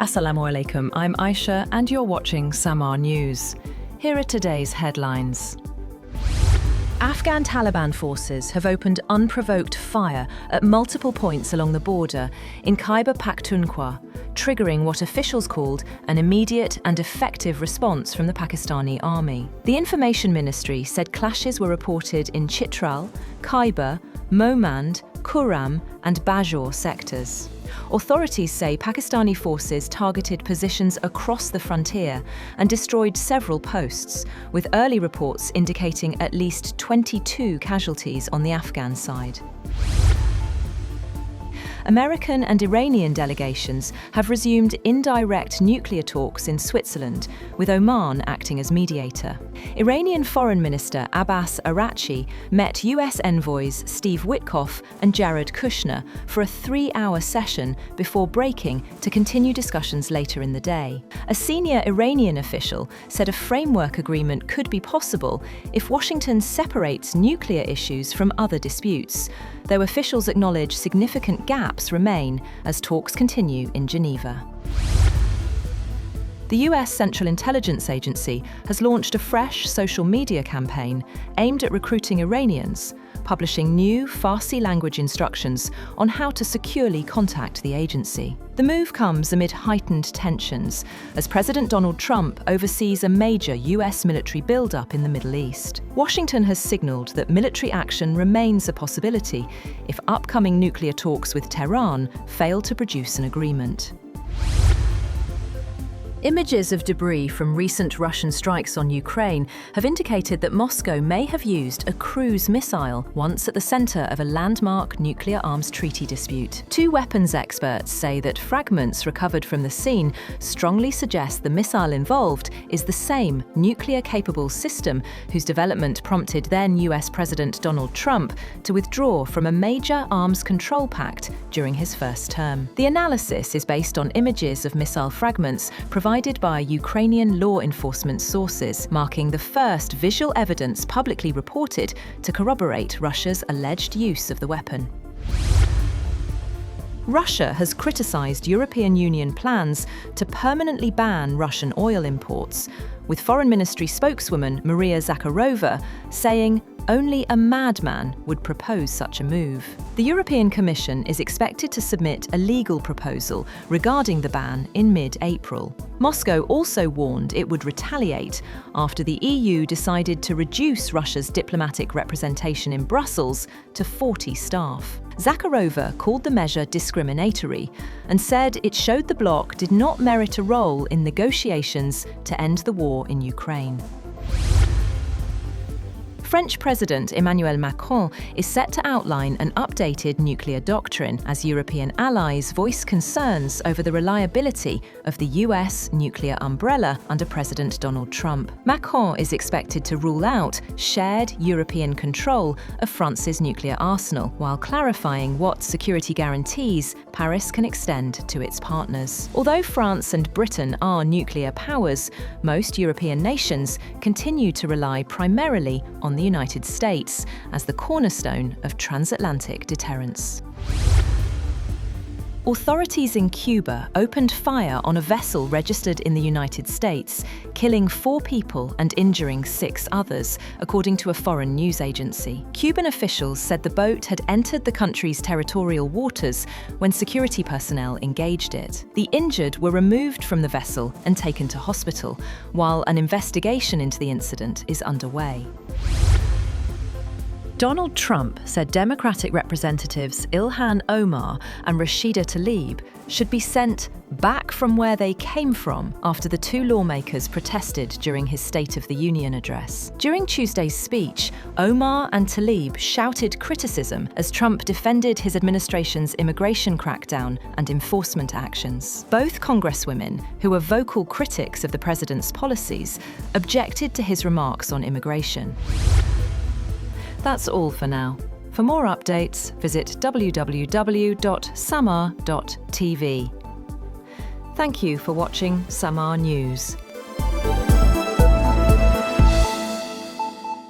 Assalamu alaikum, I'm Aisha and you're watching Samar News. Here are today's headlines. Afghan Taliban forces have opened unprovoked fire at multiple points along the border in Khyber Pakhtunkhwa, triggering what officials called an immediate and effective response from the Pakistani Army. The Information Ministry said clashes were reported in Chitral, Khyber, Mohmand, Kurram and Bajaur sectors. Authorities say Pakistani forces targeted positions across the frontier and destroyed several posts, with early reports indicating at least 22 casualties on the Afghan side. American and Iranian delegations have resumed indirect nuclear talks in Switzerland, with Oman acting as mediator. Iranian Foreign Minister Abbas Araghchi met US envoys Steve Witkoff and Jared Kushner for a 3-hour session before breaking to continue discussions later in the day. A senior Iranian official said a framework agreement could be possible if Washington separates nuclear issues from other disputes, though officials acknowledge significant gaps remain as talks continue in Geneva. The US Central Intelligence Agency has launched a fresh social media campaign aimed at recruiting Iranians, publishing new Farsi language instructions on how to securely contact the agency. The move comes amid heightened tensions as President Donald Trump oversees a major US military buildup in the Middle East. Washington has signaled that military action remains a possibility if upcoming nuclear talks with Tehran fail to produce an agreement. Images of debris from recent Russian strikes on Ukraine have indicated that Moscow may have used a cruise missile once at the center of a landmark nuclear arms treaty dispute. Two weapons experts say that fragments recovered from the scene strongly suggest the missile involved is the same nuclear-capable system whose development prompted then US President Donald Trump to withdraw from a major arms control pact during his first term. The analysis is based on images of missile fragments provided by Ukrainian law enforcement sources, marking the first visual evidence publicly reported to corroborate Russia's alleged use of the weapon. Russia has criticized European Union plans to permanently ban Russian oil imports, with Foreign Ministry spokeswoman Maria Zakharova saying only a madman would propose such a move. The European Commission is expected to submit a legal proposal regarding the ban in mid-April. Moscow also warned it would retaliate after the EU decided to reduce Russia's diplomatic representation in Brussels to 40 staff. Zakharova called the measure discriminatory and said it showed the bloc did not merit a role in negotiations to end the war in Ukraine. French President Emmanuel Macron is set to outline an updated nuclear doctrine as European allies voice concerns over the reliability of the US nuclear umbrella under President Donald Trump. Macron is expected to rule out shared European control of France's nuclear arsenal, while clarifying what security guarantees Paris can extend to its partners. Although France and Britain are nuclear powers, most European nations continue to rely primarily on the United States as the cornerstone of transatlantic deterrence. Authorities in Cuba opened fire on a vessel registered in the United States, killing 4 people and injuring 6 others, according to a foreign news agency. Cuban officials said the boat had entered the country's territorial waters when security personnel engaged it. The injured were removed from the vessel and taken to hospital, while an investigation into the incident is underway. Donald Trump said Democratic Representatives Ilhan Omar and Rashida Tlaib should be sent back from where they came from after the 2 lawmakers protested during his State of the Union address. During Tuesday's speech, Omar and Tlaib shouted criticism as Trump defended his administration's immigration crackdown and enforcement actions. Both congresswomen, who were vocal critics of the president's policies, objected to his remarks on immigration. That's all for now. For more updates, visit www.samar.tv. Thank you for watching Samar News.